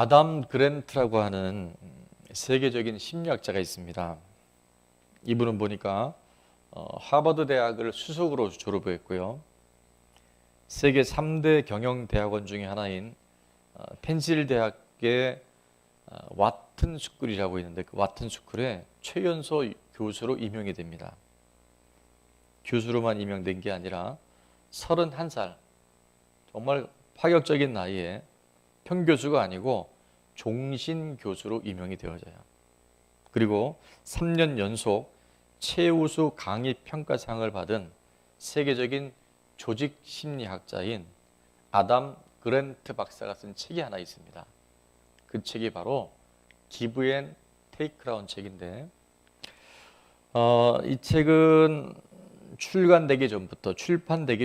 아담 그랜트라고 하는 세계적인 심리학자가 있습니다. 이분은 보니까 하버드 대학을 수석으로 졸업했고요. 세계 3대 경영대학원 중에 하나인 펜실 대학의 와튼 스쿨이라고 있는데 그 와튼 스쿨의 최연소 교수로 임명이 됩니다. 교수로만 임명된 게 아니라 31살, 정말 파격적인 나이에 평교수가 아니고 종신 교수로 임명이 되어져요. 그리고 3년 연속 최우수 강의 평가상을 받은 세계적인 조직 심리학자인 아담 그랜트 박사가 쓴 책이 하나 있습니다. 그 책이 바로 기브 앤 테이크라는 책인데 이 책은 출판되기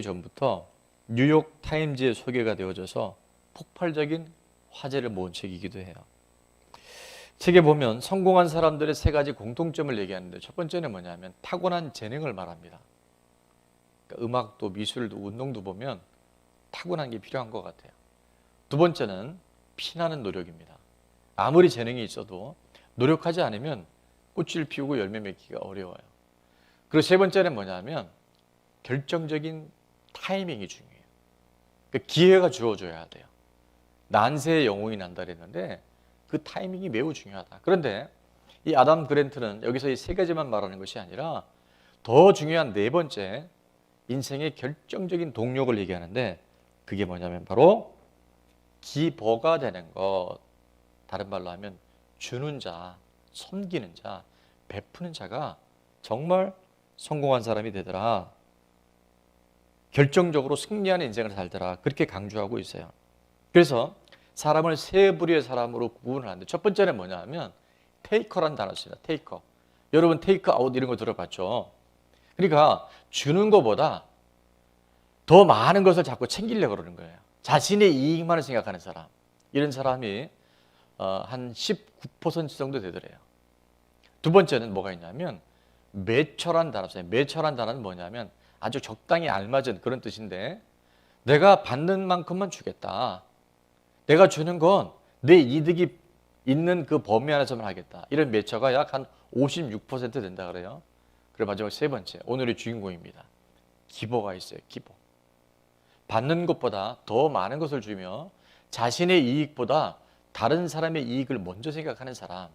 전부터 뉴욕 타임즈에 소개가 되어져서 폭발적인 화제를 모은 책이기도 해요. 책에 보면 성공한 사람들의 세 가지 공통점을 얘기하는데 첫 번째는 뭐냐면 타고난 재능을 말합니다. 그러니까 음악도 미술도 운동도 보면 타고난 게 필요한 것 같아요. 두 번째는 피나는 노력입니다. 아무리 재능이 있어도 노력하지 않으면 꽃을 피우고 열매 맺기가 어려워요. 그리고 세 번째는 뭐냐면 결정적인 타이밍이 중요해요. 그러니까 기회가 주어져야 돼요. 난세의 영웅이 난다 그랬는데 그 타이밍이 매우 중요하다. 그런데 이 아담 그랜트는 여기서 이 세 가지만 말하는 것이 아니라 더 중요한 네 번째 인생의 결정적인 동력을 얘기하는데 그게 뭐냐면 바로 기버가 되는 것. 다른 말로 하면 주는 자, 섬기는 자, 베푸는 자가 정말 성공한 사람이 되더라. 결정적으로 승리하는 인생을 살더라. 그렇게 강조하고 있어요. 그래서 사람을 세 부류의 사람으로 구분을 하는데 첫 번째는 뭐냐 하면 테이커라는 단어가 있습니다. 테이커. 여러분 테이크 아웃 이런 거 들어봤죠? 그러니까 주는 것보다 더 많은 것을 자꾸 챙기려고 그러는 거예요. 자신의 이익만을 생각하는 사람. 이런 사람이 한 19% 정도 되더래요. 두 번째는 뭐가 있냐면 매처란 단어가 있어요. 매처란 단어는 뭐냐면 아주 적당히 알맞은 그런 뜻인데 내가 받는 만큼만 주겠다. 내가 주는 건 내 이득이 있는 그 범위 안에서만 하겠다. 이런 매처가 약 한 56% 된다 그래요. 그리고 마지막 세 번째, 오늘의 주인공입니다. 기버가 있어요. 기버. 받는 것보다 더 많은 것을 주며 자신의 이익보다 다른 사람의 이익을 먼저 생각하는 사람.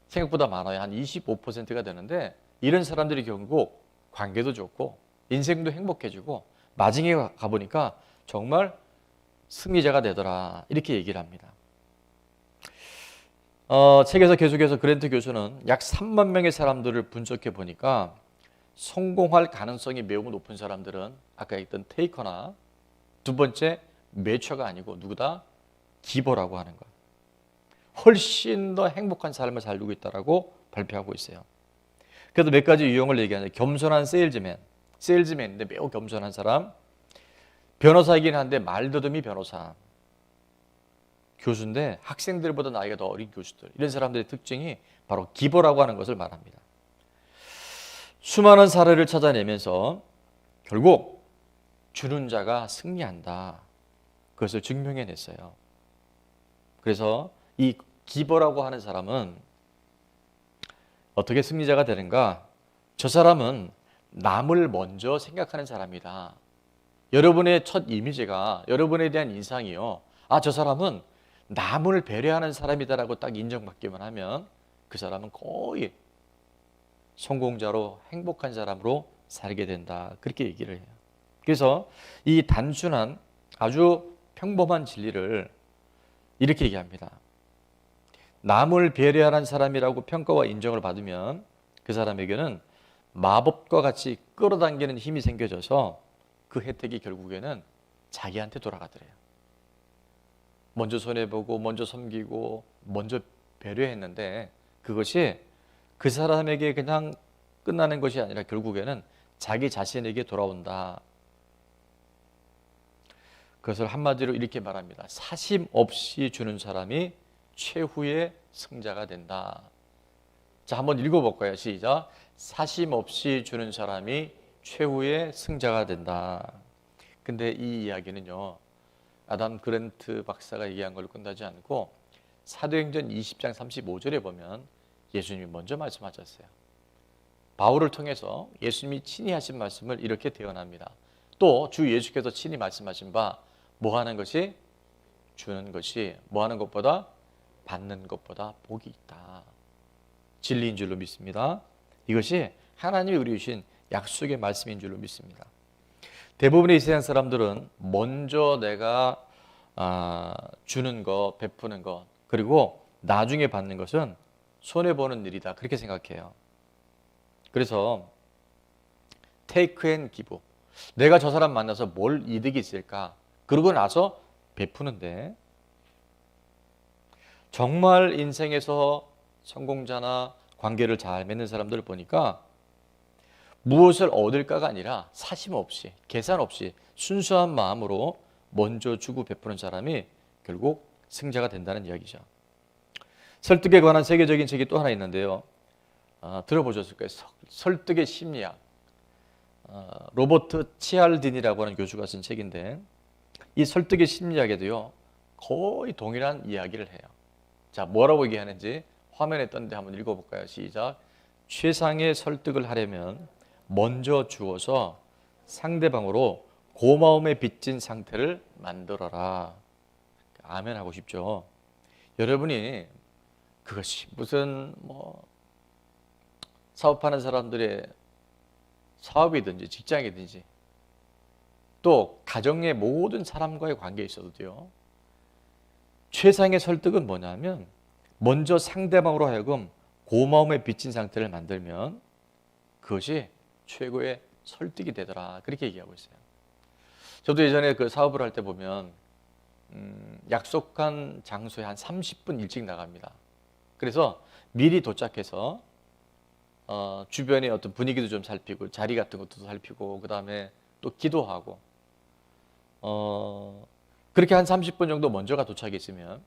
생각보다 많아요. 한 25%가 되는데 이런 사람들이 결국 관계도 좋고 인생도 행복해지고 마지막에 가보니까 정말 승리자가 되더라. 이렇게 얘기를 합니다. 책에서 계속해서 그랜트 교수는 약 3만 명의 사람들을 분석해 보니까 성공할 가능성이 매우 높은 사람들은 아까 얘기했던 테이커나 두 번째 매처가 아니고 누구다? 기버라고 하는 것. 훨씬 더 행복한 삶을 살고 있다고 발표하고 있어요. 그래도 몇 가지 유형을 얘기하는데 겸손한 세일즈맨인데 매우 겸손한 사람, 변호사이긴 한데 말더듬이 변호사, 교수인데 학생들보다 나이가 더 어린 교수들, 이런 사람들의 특징이 바로 기버라고 하는 것을 말합니다. 수많은 사례를 찾아내면서 결국 주는 자가 승리한다. 그것을 증명해냈어요. 그래서 이 기버라고 하는 사람은 어떻게 승리자가 되는가? 저 사람은 남을 먼저 생각하는 사람이다. 여러분의 첫 이미지가, 여러분에 대한 인상이요. 아, 저 사람은 남을 배려하는 사람이다라고 딱 인정받기만 하면 그 사람은 거의 성공자로 행복한 사람으로 살게 된다. 그렇게 얘기를 해요. 그래서 이 단순한 아주 평범한 진리를 이렇게 얘기합니다. 남을 배려하는 사람이라고 평가와 인정을 받으면 그 사람에게는 마법과 같이 끌어당기는 힘이 생겨져서 그 혜택이 결국에는 자기한테 돌아가더래요. 먼저 손해보고 먼저 섬기고 먼저 배려했는데 그것이 그 사람에게 그냥 끝나는 것이 아니라 결국에는 자기 자신에게 돌아온다. 그것을 한마디로 이렇게 말합니다. 사심 없이 주는 사람이 최후의 승자가 된다. 자, 한번 읽어볼까요? 시작. 사심 없이 주는 사람이 최후의 승자가 된다. 근데 이 이야기는요, 아담 그랜트 박사가 얘기한 걸로 끝나지 않고 사도행전 20장 35절에 보면 예수님이 먼저 말씀하셨어요. 바울을 통해서 예수님이 친히 하신 말씀을 이렇게 대언합니다. 또 주 예수께서 친히 말씀하신 바 뭐 하는 것이 주는 것이 뭐 하는 것보다 받는 것보다 복이 있다. 진리인 줄로 믿습니다. 이것이 하나님이 우리 주신 약속의 말씀인 줄로 믿습니다. 대부분의 이 세상 사람들은 먼저 내가 주는 것, 베푸는 것, 그리고 나중에 받는 것은 손해보는 일이다. 그렇게 생각해요. 그래서 take and give. 내가 저 사람 만나서 뭘 이득이 있을까? 그러고 나서 베푸는데 정말 인생에서 성공자나 관계를 잘 맺는 사람들을 보니까 무엇을 얻을까가 아니라 사심 없이, 계산 없이 순수한 마음으로 먼저 주고 베푸는 사람이 결국 승자가 된다는 이야기죠. 설득에 관한 세계적인 책이 또 하나 있는데요. 들어보셨을 거예요. 설득의 심리학. 로버트 치알딘이라고 하는 교수가 쓴 책인데 이 설득의 심리학에도요 거의 동일한 이야기를 해요. 자, 뭐라고 얘기하는지 화면에 떴는데 한번 읽어볼까요? 시작. 최상의 설득을 하려면 먼저 주어서 상대방으로 고마움에 빚진 상태를 만들어라. 아멘 하고 싶죠. 여러분이 그것이 무슨 사업하는 사람들의 사업이든지 직장이든지 또 가정의 모든 사람과의 관계에 있어도요. 최상의 설득은 뭐냐면 먼저 상대방으로 하여금 고마움에 빚진 상태를 만들면 그것이 최고의 설득이 되더라. 그렇게 얘기하고 있어요. 저도 예전에 그 사업을 할 때 보면 약속한 장소에 한 30분 일찍 나갑니다. 그래서 미리 도착해서 주변의 어떤 분위기도 좀 살피고 자리 같은 것도 살피고 그 다음에 또 기도하고 그렇게 한 30분 정도 먼저가 도착했으면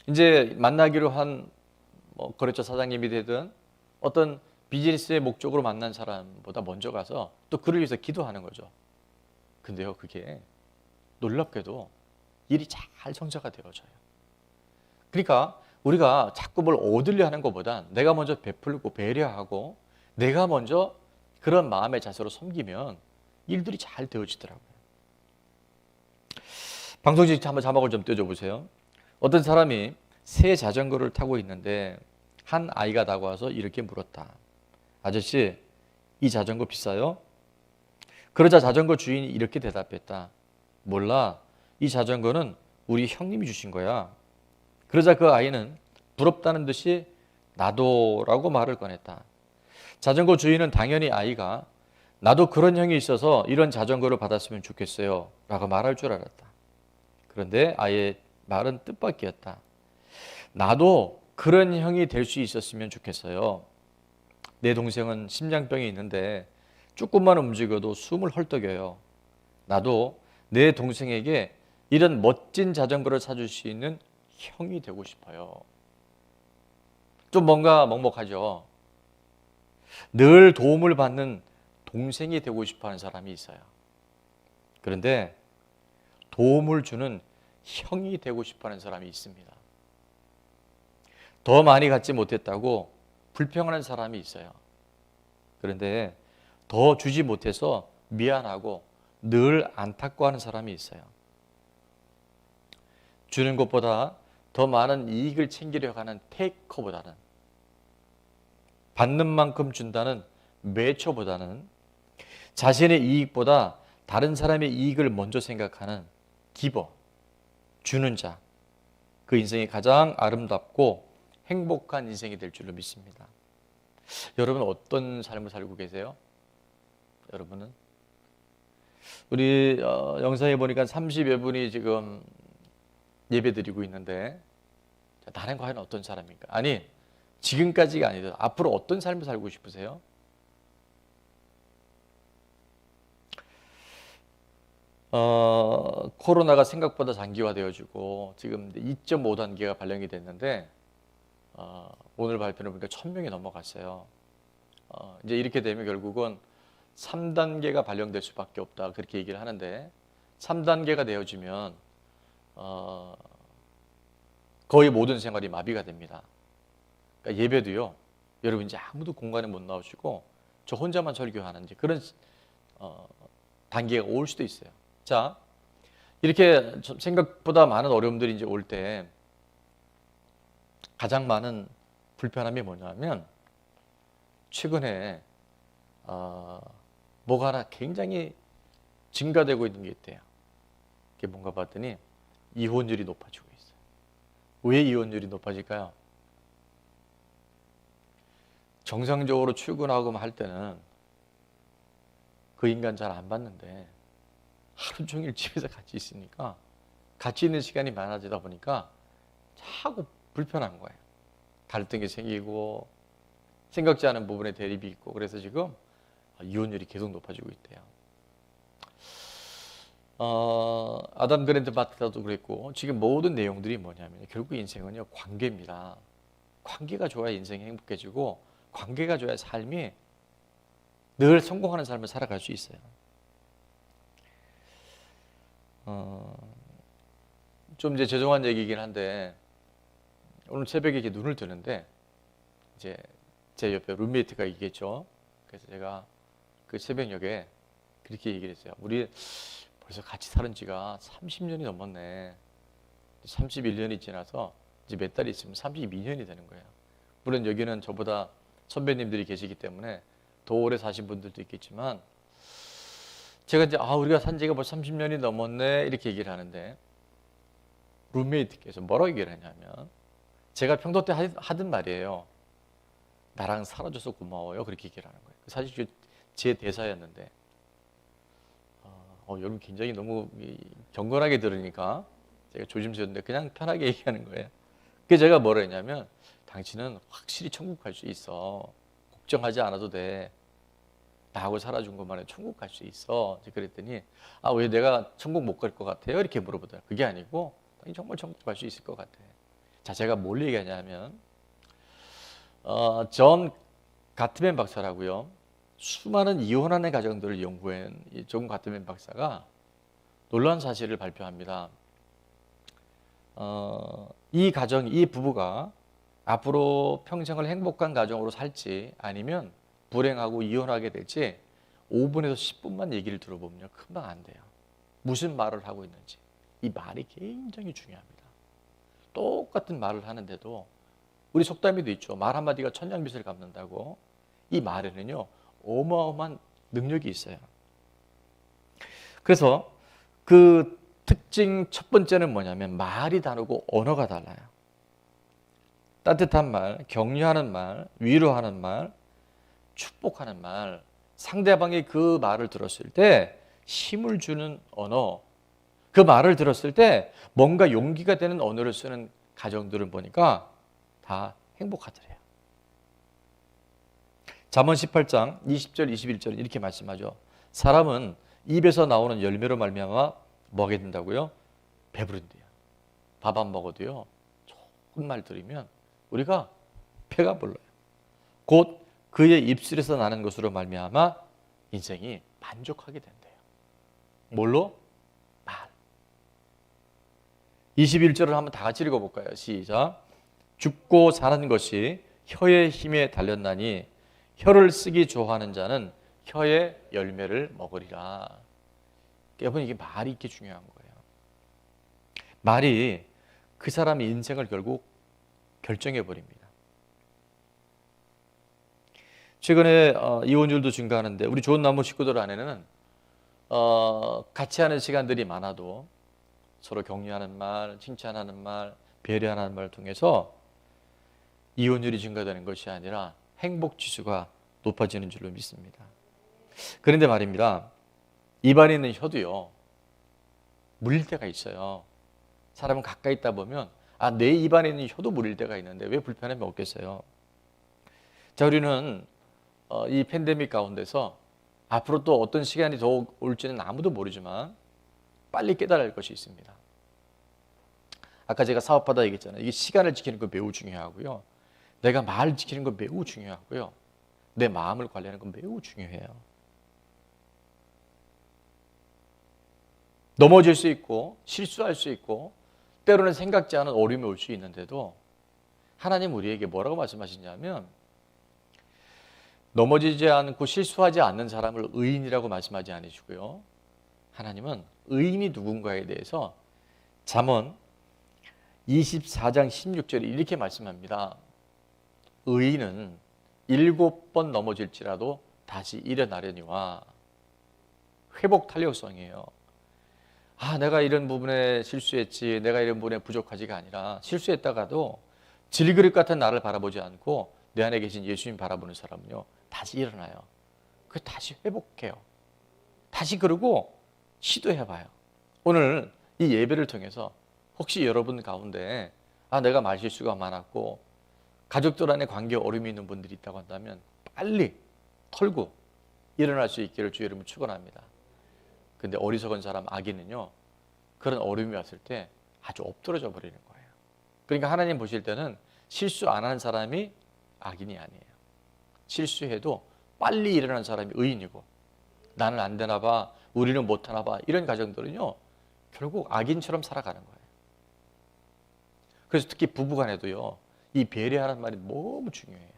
이제 만나기로 한 거래처 사장님이 되든 어떤 비즈니스의 목적으로 만난 사람보다 먼저 가서 또 그를 위해서 기도하는 거죠. 근데요, 그게 놀랍게도 일이 잘 성사가 되어져요. 그러니까 우리가 자꾸 뭘 얻으려 하는 것보단 내가 먼저 베풀고 배려하고 내가 먼저 그런 마음의 자세로 섬기면 일들이 잘 되어지더라고요. 방송직 한번 자막을 좀 띄워줘 보세요. 어떤 사람이 새 자전거를 타고 있는데 한 아이가 다가와서 이렇게 물었다. 아저씨, 이 자전거 비싸요? 그러자 자전거 주인이 이렇게 대답했다. 몰라, 이 자전거는 우리 형님이 주신 거야. 그러자 그 아이는 부럽다는 듯이 나도 라고 말을 꺼냈다. 자전거 주인은 당연히 아이가 나도 그런 형이 있어서 이런 자전거를 받았으면 좋겠어요 라고 말할 줄 알았다. 그런데 아이의 말은 뜻밖이었다. 나도 그런 형이 될 수 있었으면 좋겠어요. 내 동생은 심장병이 있는데 조금만 움직여도 숨을 헐떡여요. 나도 내 동생에게 이런 멋진 자전거를 사줄 수 있는 형이 되고 싶어요. 좀 뭔가 먹먹하죠. 늘 도움을 받는 동생이 되고 싶어하는 사람이 있어요. 그런데 도움을 주는 형이 되고 싶어하는 사람이 있습니다. 더 많이 갖지 못했다고 불평하는 사람이 있어요. 그런데 더 주지 못해서 미안하고 늘 안타까워하는 사람이 있어요. 주는 것보다 더 많은 이익을 챙기려고 하는 테이커보다는 받는 만큼 준다는 매초보다는 자신의 이익보다 다른 사람의 이익을 먼저 생각하는 기버, 주는 자, 그 인생이 가장 아름답고 행복한 인생이 될 줄로 믿습니다. 여러분 어떤 삶을 살고 계세요? 여러분은? 우리 영상에 보니까 30여 분이 지금 예배드리고 있는데 나는 과연 어떤 사람입니까? 아니, 지금까지가 아니라 앞으로 어떤 삶을 살고 싶으세요? 코로나가 생각보다 장기화되어지고 지금 2.5단계가 발령이 됐는데 오늘 발표를 보니까 1000명이 넘어갔어요. 이제 이렇게 되면 결국은 3단계가 발령될 수밖에 없다 그렇게 얘기를 하는데 3단계가 되어지면 거의 모든 생활이 마비가 됩니다. 그러니까 예배도요. 여러분 이제 아무도 공간에 못 나오시고 저 혼자만 설교하는 이제 그런 단계가 올 수도 있어요. 자, 이렇게 생각보다 많은 어려움들이 이제 올 때 가장 많은 불편함이 뭐냐면 최근에 뭐가 하나 굉장히 증가되고 있는 게 있대요. 그게 뭔가 봤더니 이혼율이 높아지고 있어요. 왜 이혼율이 높아질까요? 정상적으로 출근하고 할 때는 그 인간 잘 안 봤는데 하루 종일 집에서 같이 있으니까 같이 있는 시간이 많아지다 보니까 자꾸 불편한 거예요. 갈등이 생기고 생각지 않은 부분에 대립이 있고 그래서 지금 이혼율이 계속 높아지고 있대요. 아담 그랜트 바트도 그랬고 지금 모든 내용들이 뭐냐면 결국 인생은요 관계입니다. 관계가 좋아야 인생이 행복해지고 관계가 좋아야 삶이 늘 성공하는 삶을 살아갈 수 있어요. 좀 이제 죄송한 얘기이긴 한데 오늘 새벽에 이렇게 눈을 뜨는데 이제 제 옆에 룸메이트가 있겠죠. 그래서 제가 그 새벽녘에 그렇게 얘기를 했어요. 우리 벌써 같이 살은 지가 30년이 넘었네. 31년이 지나서 이제 몇 달 있으면 32년이 되는 거예요. 물론 여기는 저보다 선배님들이 계시기 때문에 더 오래 사신 분들도 있겠지만 제가 이제 우리가 산 지가 벌써 30년이 넘었네 이렇게 얘기를 하는데 룸메이트께서 뭐라고 얘기를 하냐면 제가 평소 때 하던 말이에요. 나랑 살아줘서 고마워요. 그렇게 얘기를 하는 거예요. 사실 제 대사였는데 여러분 굉장히 너무 경건하게 들으니까 제가 조심스러운데 그냥 편하게 얘기하는 거예요. 그래서 제가 뭐라 했냐면 당신은 확실히 천국 갈 수 있어. 걱정하지 않아도 돼. 나하고 살아준 것만에 천국 갈 수 있어. 그랬더니 왜 내가 천국 못 갈 것 같아요? 이렇게 물어보더라고요. 그게 아니고 정말 천국 갈 수 있을 것 같아. 자, 제가 뭘 얘기하냐면 존 가트맨 박사라고요. 수많은 이혼하는 가정들을 연구한 존 가트맨 박사가 놀라운 사실을 발표합니다. 이 부부가 앞으로 평생을 행복한 가정으로 살지 아니면 불행하고 이혼하게 될지 5분에서 10분만 얘기를 들어보면 금방 안 돼요. 무슨 말을 하고 있는지. 이 말이 굉장히 중요합니다. 똑같은 말을 하는데도 우리 속담에도 있죠. 말 한마디가 천냥빚을 갚는다고. 이 말에는요. 어마어마한 능력이 있어요. 그래서 그 특징 첫 번째는 뭐냐면 말이 다르고 언어가 달라요. 따뜻한 말, 격려하는 말, 위로하는 말, 축복하는 말, 상대방이 그 말을 들었을 때 힘을 주는 언어, 그 말을 들었을 때 뭔가 용기가 되는 언어를 쓰는 가정들을 보니까 다 행복하더래요. 잠언 18장 20절 21절 이렇게 말씀하죠. 사람은 입에서 나오는 열매로 말미암아 뭐하게 된다고요? 배부른대요. 밥 안 먹어도요. 좋은 말 들으면 우리가 배가 불러요. 곧 그의 입술에서 나는 것으로 말미암아 인생이 만족하게 된대요. 뭘로? 말. 21절을 한번 다 같이 읽어볼까요? 시작. 죽고 사는 것이 혀의 힘에 달렸나니 혀를 쓰기 좋아하는 자는 혀의 열매를 먹으리라. 여러분 이게 말이 이렇게 중요한 거예요. 말이 그 사람의 인생을 결국 결정해 버립니다. 최근에 이혼율도 증가하는데 우리 좋은 나무 식구들 안에는 같이 하는 시간들이 많아도 서로 격려하는 말, 칭찬하는 말, 배려하는 말을 통해서 이혼율이 증가되는 것이 아니라 행복 지수가 높아지는 줄로 믿습니다. 그런데 말입니다. 입안에 있는 혀도요. 물릴 때가 있어요. 사람은 가까이 있다 보면 내 입안에 있는 혀도 물릴 때가 있는데 왜 불편함이 없겠어요? 자, 우리는 이 팬데믹 가운데서 앞으로 또 어떤 시간이 더 올지는 아무도 모르지만 빨리 깨달을 것이 있습니다. 아까 제가 사업하다 얘기했잖아요. 이게 시간을 지키는 거 매우 중요하고요. 내가 말을 지키는 거 매우 중요하고요. 내 마음을 관리하는 건 매우 중요해요. 넘어질 수 있고 실수할 수 있고 때로는 생각지 않은 어려움이 올 수 있는데도 하나님 우리에게 뭐라고 말씀하시냐면 넘어지지 않고 실수하지 않는 사람을 의인이라고 말씀하지 않으시고요. 하나님은 의인이 누군가에 대해서 잠언 24장 16절에 이렇게 말씀합니다. 의인은 7번 넘어질지라도 다시 일어나려니와. 회복 탄력성이에요. 내가 이런 부분에 실수했지, 내가 이런 부분에 부족하지가 아니라 실수했다가도 질그릇 같은 나를 바라보지 않고 내 안에 계신 예수님 바라보는 사람은요, 다시 일어나요. 그 다시 회복해요. 다시 그러고 시도해봐요. 오늘 이 예배를 통해서 혹시 여러분 가운데 내가 말실수가 많았고 가족들 안에 관계 어려움이 있는 분들이 있다고 한다면 빨리 털고 일어날 수 있기를 주의 이름으로 축원합니다. 근데 어리석은 사람 악인은요, 그런 어려움이 왔을 때 아주 엎드러져 버리는 거예요. 그러니까 하나님 보실 때는 실수 안 하는 사람이 악인이 아니에요. 실수해도 빨리 일어나는 사람이 의인이고, 나는 안 되나 봐, 우리는 못 하나 봐, 이런 가정들은요 결국 악인처럼 살아가는 거예요. 그래서 특히 부부간에도요, 이 배려하는 말이 너무 중요해요.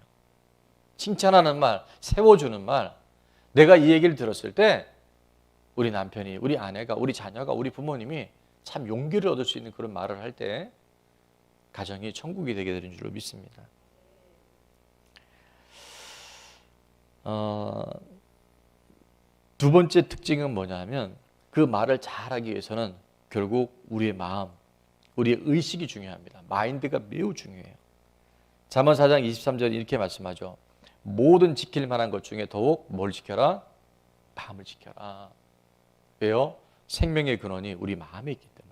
칭찬하는 말, 세워주는 말. 내가 이 얘기를 들었을 때 우리 남편이, 우리 아내가, 우리 자녀가, 우리 부모님이 참 용기를 얻을 수 있는 그런 말을 할 때 가정이 천국이 되게 되는 줄로 믿습니다. 두 번째 특징은 뭐냐면 그 말을 잘하기 위해서는 결국 우리의 마음, 우리의 의식이 중요합니다. 마인드가 매우 중요해요. 잠언 4장 23절 이렇게 말씀하죠. 모든 지킬 만한 것 중에 더욱 뭘 지켜라? 마음을 지켜라. 왜요? 생명의 근원이 우리 마음에 있기 때문에.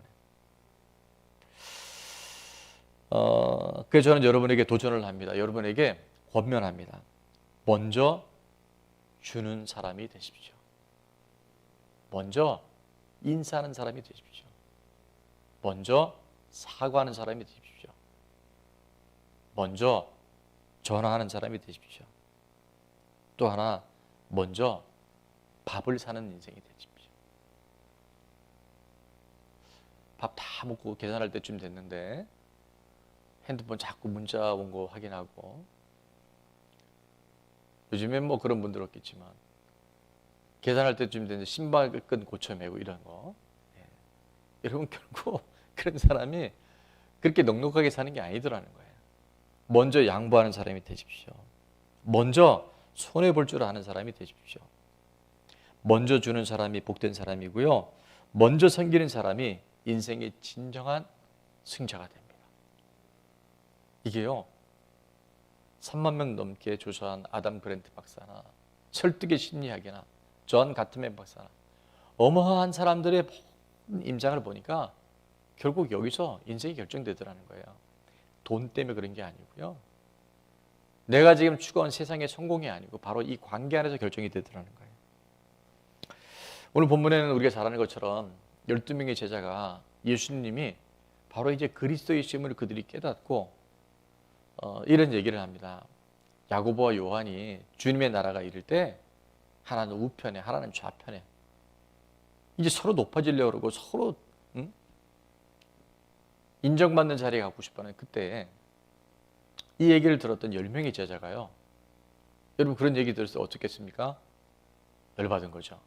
그래서 저는 여러분에게 도전을 합니다. 여러분에게 권면합니다. 먼저 주는 사람이 되십시오. 먼저 인사하는 사람이 되십시오. 먼저 사과하는 사람이 되십시오. 먼저 전화하는 사람이 되십시오. 또 하나, 먼저 밥을 사는 인생이 되십시오. 밥 다 먹고 계산할 때쯤 됐는데 핸드폰 자꾸 문자 온 거 확인하고, 요즘엔 뭐 그런 분들 없겠지만 계산할 때쯤 됐는데 신발끈 고쳐매고 이런 거. 여러분 결국 그런 사람이 그렇게 넉넉하게 사는 게 아니더라는 거예요. 먼저 양보하는 사람이 되십시오. 먼저 손해볼 줄 아는 사람이 되십시오. 먼저 주는 사람이 복된 사람이고요. 먼저 섬기는 사람이 인생의 진정한 승자가 됩니다. 이게요, 3만 명 넘게 조사한 아담 그랜트 박사나 설득의 심리학이나 존 가트맨 박사나 어마어마한 사람들의 임장을 보니까 결국 여기서 인생이 결정되더라는 거예요. 돈 때문에 그런 게 아니고요. 내가 지금 추구한 세상의 성공이 아니고 바로 이 관계 안에서 결정이 되더라는 거예요. 오늘 본문에는 우리가 잘 아는 것처럼 12명의 제자가 예수님이 바로 이제 그리스도이심을 그들이 깨닫고 이런 얘기를 합니다. 야고보와 요한이 주님의 나라가 이를 때 하나는 우편에, 하나는 좌편에 이제 서로 높아지려고 그러고 서로 인정받는 자리에 갖고 싶어하는 그때 이 얘기를 들었던 10명의 제자가요, 여러분 그런 얘기 들었을 때 어떻겠습니까? 열받은 거죠.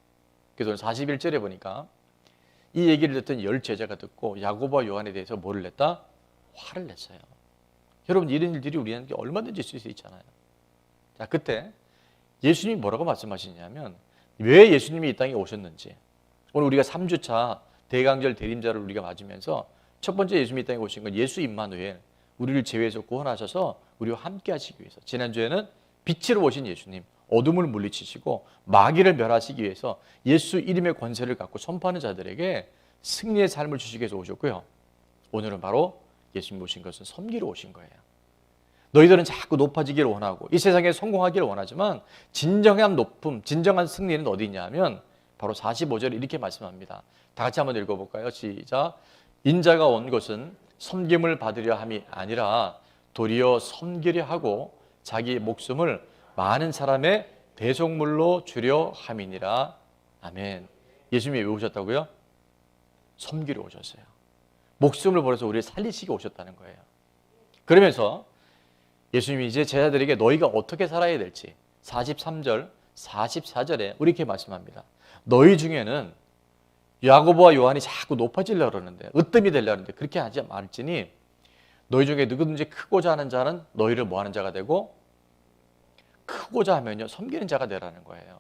그래서 41절에 보니까 이 얘기를 듣던 10 제자가 듣고 야고보와 요한에 대해서 뭐를 냈다? 화를 냈어요. 여러분 이런 일들이 우리한테 얼마든지 있을 수 있잖아요. 자, 그때 예수님이 뭐라고 말씀하시냐면 왜 예수님이 이 땅에 오셨는지, 오늘 우리가 3주차 대강절 대림절을 우리가 맞으면서 첫 번째 예수님이 이 땅에 오신 건 예수 임마누엘, 우리를 제외해서 구원하셔서 우리와 함께 하시기 위해서, 지난주에는 빛으로 오신 예수님, 어둠을 물리치시고 마귀를 멸하시기 위해서 예수 이름의 권세를 갖고 선포하는 자들에게 승리의 삶을 주시기 위해서 오셨고요. 오늘은 바로 예수님 오신 것은 섬기러 오신 거예요. 너희들은 자꾸 높아지기를 원하고 이 세상에 성공하기를 원하지만 진정한 높음, 진정한 승리는 어디 있냐면 바로 45절에 이렇게 말씀합니다. 다 같이 한번 읽어볼까요? 시작. 인자가 온 것은 섬김을 받으려 함이 아니라 도리어 섬기려 하고 자기 목숨을 많은 사람의 대속물로 주려 함이니라. 아멘. 예수님이 왜 오셨다고요? 섬기러 오셨어요. 목숨을 버려서 우리를 살리시기 오셨다는 거예요. 그러면서 예수님이 이제 제자들에게 너희가 어떻게 살아야 될지 43절, 44절에 이렇게 말씀합니다. 너희 중에는 야고보와 요한이 자꾸 높아지려고 그러는데 으뜸이 되려고 하는데 그렇게 하지 말지니 너희 중에 누구든지 크고자 하는 자는 너희를 뭐 하는 자가 되고 크고자 하면요 섬기는 자가 되라는 거예요.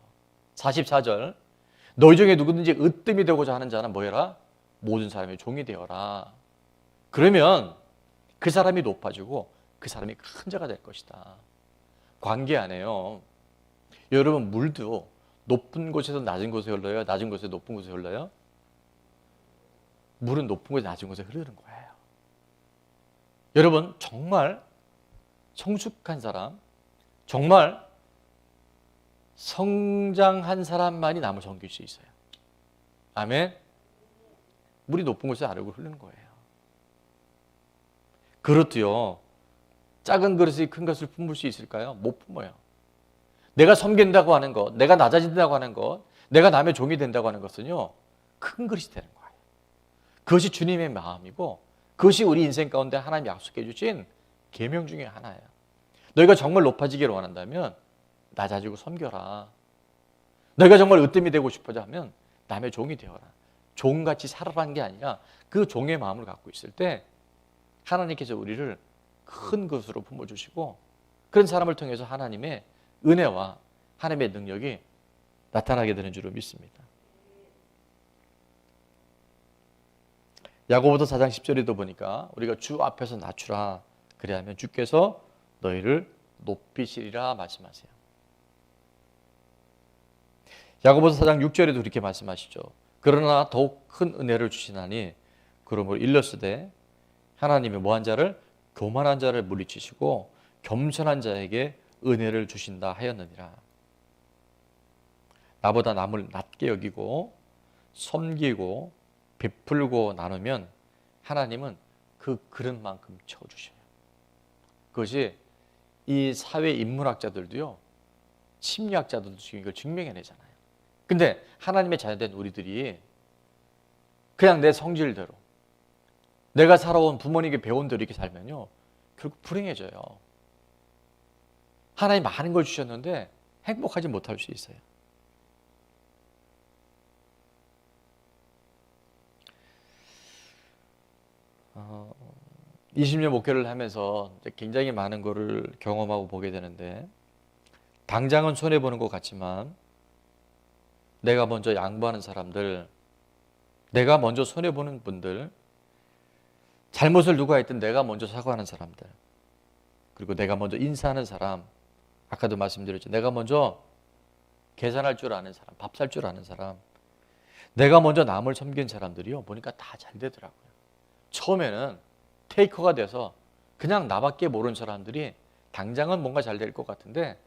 44절 너희 중에 누구든지 으뜸이 되고자 하는 자는 뭐해라? 모든 사람의 종이 되어라. 그러면 그 사람이 높아지고 그 사람이 큰 자가 될 것이다. 관계 안에요. 여러분 물도 높은 곳에서 낮은 곳에 흘러요? 낮은 곳에서 높은 곳에 흘러요? 물은 높은 곳에서 낮은 곳에 흐르는 거예요. 여러분 정말 성숙한 사람, 정말 성장한 사람만이 남을 섬길 수 있어요. 아멘? 물이 높은 곳에 아래로 흐르는 거예요. 그렇도요. 작은 그릇이 큰 것을 품을 수 있을까요? 못 품어요. 내가 섬긴다고 하는 것, 내가 낮아진다고 하는 것, 내가 남의 종이 된다고 하는 것은요. 큰 그릇이 되는 거예요. 그것이 주님의 마음이고 그것이 우리 인생 가운데 하나님이 약속해 주신 계명 중에 하나예요. 너희가 정말 높아지기를 원한다면 낮아지고 섬겨라. 너희가 정말 으뜸이 되고 싶어져 하면 남의 종이 되어라. 종같이 살아라는 게 아니라 그 종의 마음을 갖고 있을 때 하나님께서 우리를 큰 것으로 품어주시고 그런 사람을 통해서 하나님의 은혜와 하나님의 능력이 나타나게 되는 줄로 믿습니다. 야고보서 4장 10절에도 보니까 우리가 주 앞에서 낮추라 그래야면 주께서 너희를 높이시리라 말씀하세요. 야고보서 4장 6절에도 그렇게 말씀하시죠. 그러나 더욱 큰 은혜를 주시나니 그러므로 일렀으되 하나님이 뭐한 자를 교만한 자를 물리치시고 겸손한 자에게 은혜를 주신다 하였느니라. 나보다 남을 낮게 여기고 섬기고 베풀고 나누면 하나님은 그 그릇만큼 채워주셔요. 그것이 이 사회 인문학자들도요, 심리학자들도 지금 이걸 증명해내잖아요. 근데 하나님의 자녀된 우리들이 그냥 내 성질대로 내가 살아온 부모님께 배운 대로 이렇게 살면요 결국 불행해져요. 하나님 많은 걸 주셨는데 행복하지 못할 수 있어요. 어, 20년 목회를 하면서 굉장히 많은 거를 경험하고 보게 되는데 당장은 손해보는 것 같지만 내가 먼저 양보하는 사람들, 내가 먼저 손해보는 분들, 잘못을 누가 했든 내가 먼저 사과하는 사람들, 그리고 내가 먼저 인사하는 사람, 아까도 말씀드렸죠. 내가 먼저 계산할 줄 아는 사람, 밥 살 줄 아는 사람, 내가 먼저 남을 섬긴 사람들이요 보니까 다 잘 되더라고요. 처음에는 테이커가 돼서 그냥 나밖에 모르는 사람들이 당장은 뭔가 잘 될 것 같은데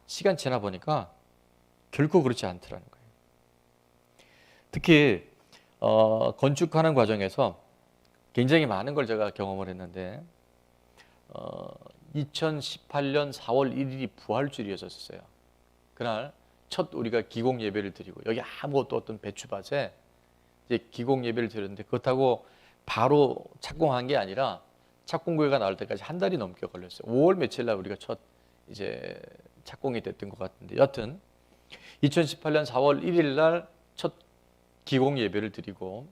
시간 지나 보니까 결코 그렇지 않더라는 거예요. 특히 건축하는 과정에서 굉장히 많은 걸 제가 경험을 했는데 2018년 4월 1일이 부활주일이었었어요. 그날 첫 우리가 기공 예배를 드리고 여기 아무것도 없던 배추밭에 이제 기공 예배를 드렸는데 그렇다고 바로 착공한 게 아니라 착공구가 나올 때까지 한 달이 넘게 걸렸어요. 5월 며칠 날 우리가 첫 이제 착공이 됐던 것 같은데 여튼 2018년 4월 1일 날 첫 기공 예배를 드리고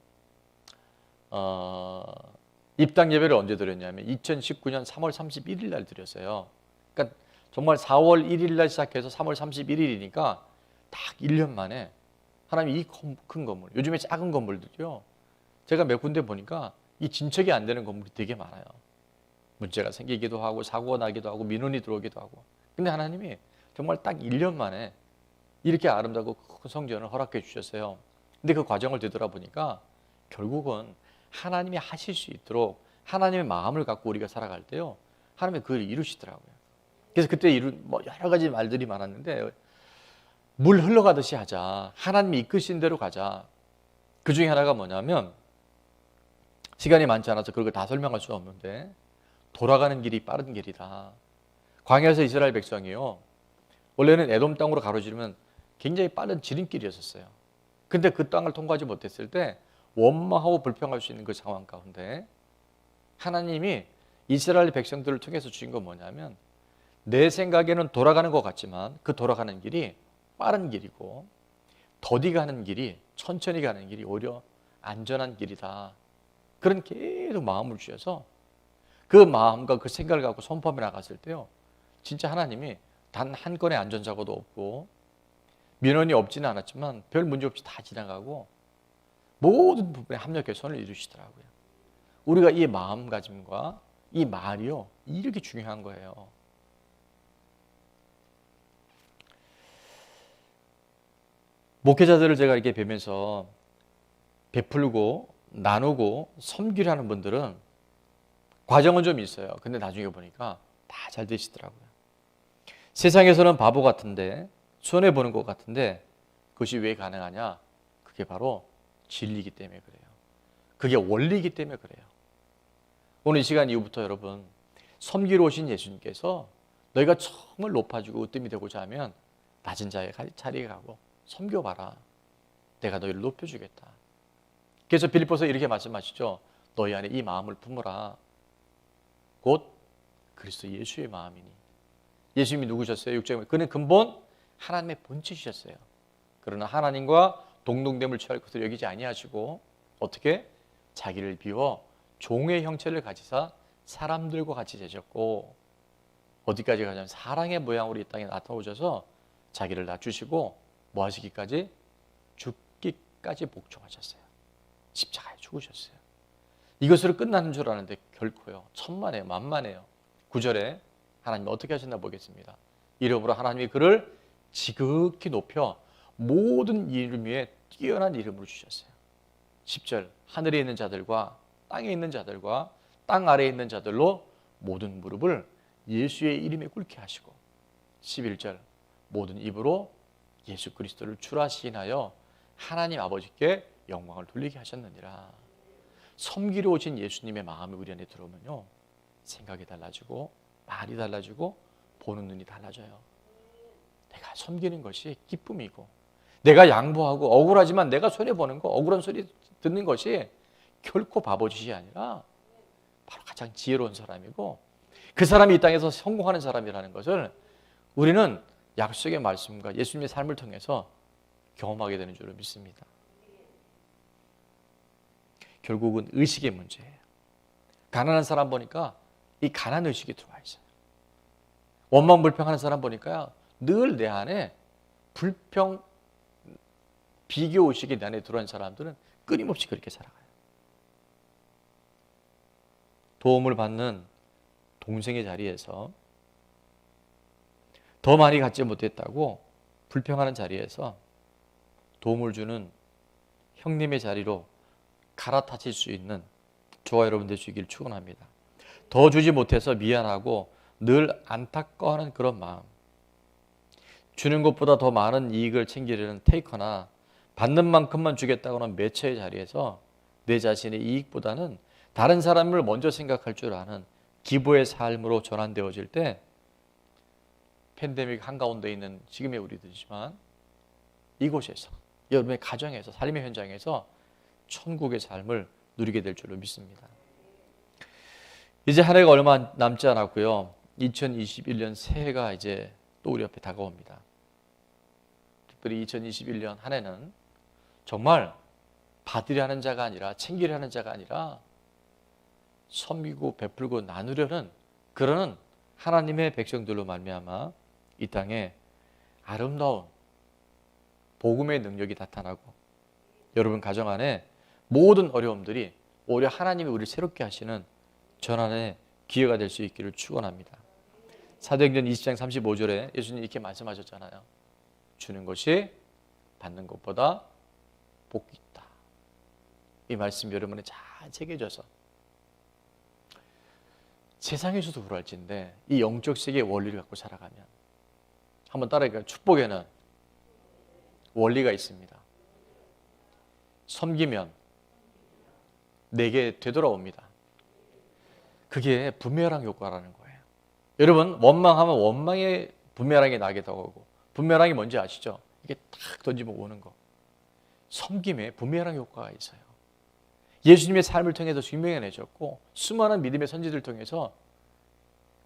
입당 예배를 언제 드렸냐면 2019년 3월 31일 날 드렸어요. 그러니까 정말 4월 1일 날 시작해서 3월 31일이니까 딱 1년 만에 하나님이 이 큰 건물, 요즘에 작은 건물들이요. 제가 몇 군데 보니까 이 진척이 안 되는 건물이 되게 많아요. 문제가 생기기도 하고 사고가 나기도 하고 민원이 들어오기도 하고. 근데 하나님이 정말 딱 1년 만에 이렇게 아름다고 큰 성전을 허락해 주셨어요. 근데 그 과정을 되돌아보니까 결국은 하나님이 하실 수 있도록 하나님의 마음을 갖고 우리가 살아갈 때요. 하나님이 그걸 이루시더라고요. 그래서 그때 뭐 여러 가지 말들이 많았는데 물 흘러가듯이 하자. 하나님이 이끄신 대로 가자. 그 중에 하나가 뭐냐면 시간이 많지 않아서 그걸 다 설명할 수 없는데 돌아가는 길이 빠른 길이다. 광야에서 이스라엘 백성이요. 원래는 에돔 땅으로 가로지르면 굉장히 빠른 지름길이었어요. 근데 그 땅을 통과하지 못했을 때 원망하고 불평할 수 있는 그 상황 가운데 하나님이 이스라엘 백성들을 통해서 주신 건 뭐냐면, 내 생각에는 돌아가는 것 같지만 그 돌아가는 길이 빠른 길이고 더디 가는 길이, 천천히 가는 길이 오히려 안전한 길이다. 그런 계속 마음을 주셔서 그 마음과 그 생각을 갖고 선포하며 나갔을 때요, 진짜 하나님이 단 한 건의 안전사고도 없고 민원이 없지는 않았지만 별 문제 없이 다 지나가고 모든 부분에 합력해 선을 이루시더라고요. 우리가 이 마음가짐과 이 말이요, 이렇게 중요한 거예요. 목회자들을 제가 이렇게 뵈면서 베풀고 나누고 섬기려는 분들은 과정은 좀 있어요. 근데 나중에 보니까 다 잘 되시더라고요. 세상에서는 바보 같은데, 손해보는 것 같은데 그것이 왜 가능하냐? 그게 바로 진리이기 때문에 그래요. 그게 원리이기 때문에 그래요. 오늘 이 시간 이후부터 여러분, 섬기러 오신 예수님께서 너희가 정말 높아지고 으뜸이 되고자 하면 낮은 자리에 가고 섬겨봐라. 내가 너희를 높여주겠다. 그래서 빌립보서 이렇게 말씀하시죠. 너희 안에 이 마음을 품어라. 곧 그리스도 예수의 마음이니. 예수님이 누구셨어요? 6절에 그는 근본 하나님의 본체이셨어요. 그러나 하나님과 동등됨을 취할 것을 여기지 아니하시고 어떻게? 자기를 비워 종의 형체를 가지사 사람들과 같이 되셨고, 어디까지 가냐면 사랑의 모양으로 이 땅에 나타오셔서 자기를 낮추시고 뭐 하시기까지? 죽기까지 복종하셨어요. 십자가에 죽으셨어요. 이것으로 끝나는 줄 아는데 결코요. 천만에요, 만만해요. 9절에 하나님이 어떻게 하셨나 보겠습니다. 이름으로 하나님이 그를 지극히 높여 모든 이름 위에 뛰어난 이름으로 주셨어요. 10절 하늘에 있는 자들과 땅에 있는 자들과 땅 아래에 있는 자들로 모든 무릎을 예수의 이름에 꿇게 하시고, 11절 모든 입으로 예수 그리스도를 주라 시인하여 하나님 아버지께 영광을 돌리게 하셨느니라. 섬기러 오신 예수님의 마음이 우리 안에 들어오면요, 생각이 달라지고 말이 달라지고 보는 눈이 달라져요. 내가 섬기는 것이 기쁨이고, 내가 양보하고 억울하지만 내가 손해보는 거, 억울한 소리 듣는 것이 결코 바보짓이 아니라 바로 가장 지혜로운 사람이고, 그 사람이 이 땅에서 성공하는 사람이라는 것을 우리는 약속의 말씀과 예수님의 삶을 통해서 경험하게 되는 줄로 믿습니다. 결국은 의식의 문제예요. 가난한 사람 보니까 이 가난 의식이 들어와 있어요. 원망 불평하는 사람 보니까 늘 내 안에 불평, 비교 의식이 내 안에 들어온 사람들은 끊임없이 그렇게 살아가요. 도움을 받는 동생의 자리에서 더 많이 갖지 못했다고 불평하는 자리에서 도움을 주는 형님의 자리로 갈아타실 수 있는 저와 여러분 되시길 축원합니다. 더 주지 못해서 미안하고 늘 안타까워하는 그런 마음, 주는 것보다 더 많은 이익을 챙기려는 테이커나 받는 만큼만 주겠다고는 매처의 자리에서 내 자신의 이익보다는 다른 사람을 먼저 생각할 줄 아는 기부의 삶으로 전환되어질 때, 팬데믹 한가운데 있는 지금의 우리들이지만 이곳에서, 여러분의 가정에서, 삶의 현장에서 천국의 삶을 누리게 될 줄로 믿습니다. 이제 한 해가 얼마 남지 않았고요. 2021년 새해가 이제 또 우리 옆에 다가옵니다. 특별히 2021년 한 해는 정말 받으려 하는 자가 아니라, 챙기려 하는 자가 아니라 섬기고 베풀고 나누려는 그런 하나님의 백성들로 말미암아 이 땅에 아름다운 복음의 능력이 나타나고, 여러분 가정 안에 모든 어려움들이 오히려 하나님이 우리를 새롭게 하시는 전환의 기회가 될 수 있기를 축원합니다. 사도행전 20장 35절에 예수님이 이렇게 말씀하셨잖아요. 주는 것이 받는 것보다 복이 있다. 이 말씀 여러분에 잘 새겨져서 세상에서도 그럴진데 이 영적 세계의 원리를 갖고 살아가면, 한번 따라해볼까요? 축복에는 원리가 있습니다. 섬기면 내게 되돌아옵니다. 그게 부메랑 효과라는 거예요. 여러분, 원망하면 원망의 부메랑이 나게 되고, 부메랑이 뭔지 아시죠? 이게 탁 던지면 오는 거. 섬김에 부메랑 효과가 있어요. 예수님의 삶을 통해서 증명해내셨고 수많은 믿음의 선지들을 통해서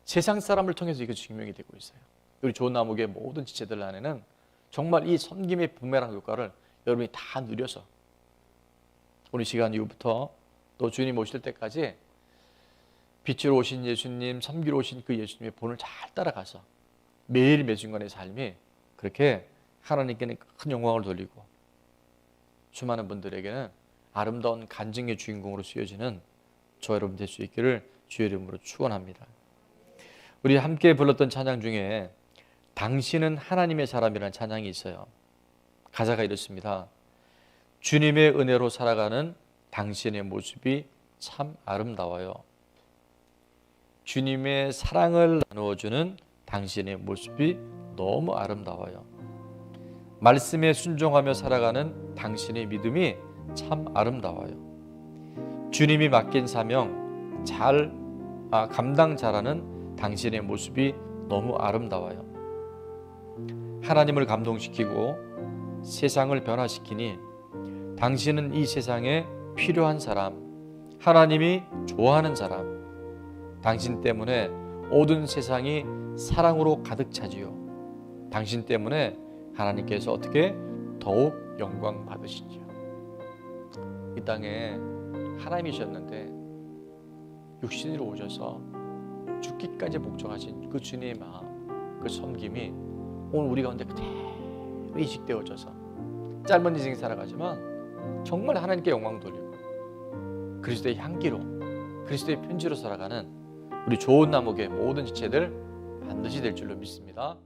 세상 사람을 통해서 이거 증명이 되고 있어요. 우리 좋은 나무의 모든 지체들 안에는 정말 이 섬김의 부메랑 효과를 여러분이 다 누려서 오늘 시간 이후부터 또 주님 오실 때까지 빛으로 오신 예수님, 섬기러 오신 그 예수님의 본을 잘 따라가서 매일 매 순간의 삶이 그렇게 하나님께는 큰 영광을 돌리고 수많은 분들에게는 아름다운 간증의 주인공으로 쓰여지는 저 여러분 될 수 있기를 주의 이름으로 축원합니다. 우리 함께 불렀던 찬양 중에 당신은 하나님의 사람이라는 찬양이 있어요. 가사가 이렇습니다. 주님의 은혜로 살아가는 당신의 모습이 참 아름다워요. 주님의 사랑을 나누어주는 당신의 모습이 너무 아름다워요. 말씀에 순종하며 살아가는 당신의 믿음이 참 아름다워요. 주님이 맡긴 사명 감당 잘하는 당신의 모습이 너무 아름다워요. 하나님을 감동시키고 세상을 변화시키니 당신은 이 세상에 필요한 사람, 하나님이 좋아하는 사람, 당신 때문에 모든 세상이 사랑으로 가득 차지요. 당신 때문에 하나님께서 어떻게 더욱 영광 받으시지요. 이 땅에 하나님이셨는데 육신으로 오셔서 죽기까지 목적하신 그 주님의 마음, 그 섬김이 오늘 우리 가운데 그대로 이식되어져서 짧은 인생 살아가지만 정말 하나님께 영광 돌리고 그리스도의 향기로 그리스도의 편지로 살아가는 우리 좋은 나무의 모든 지체들 반드시 될 줄로 믿습니다.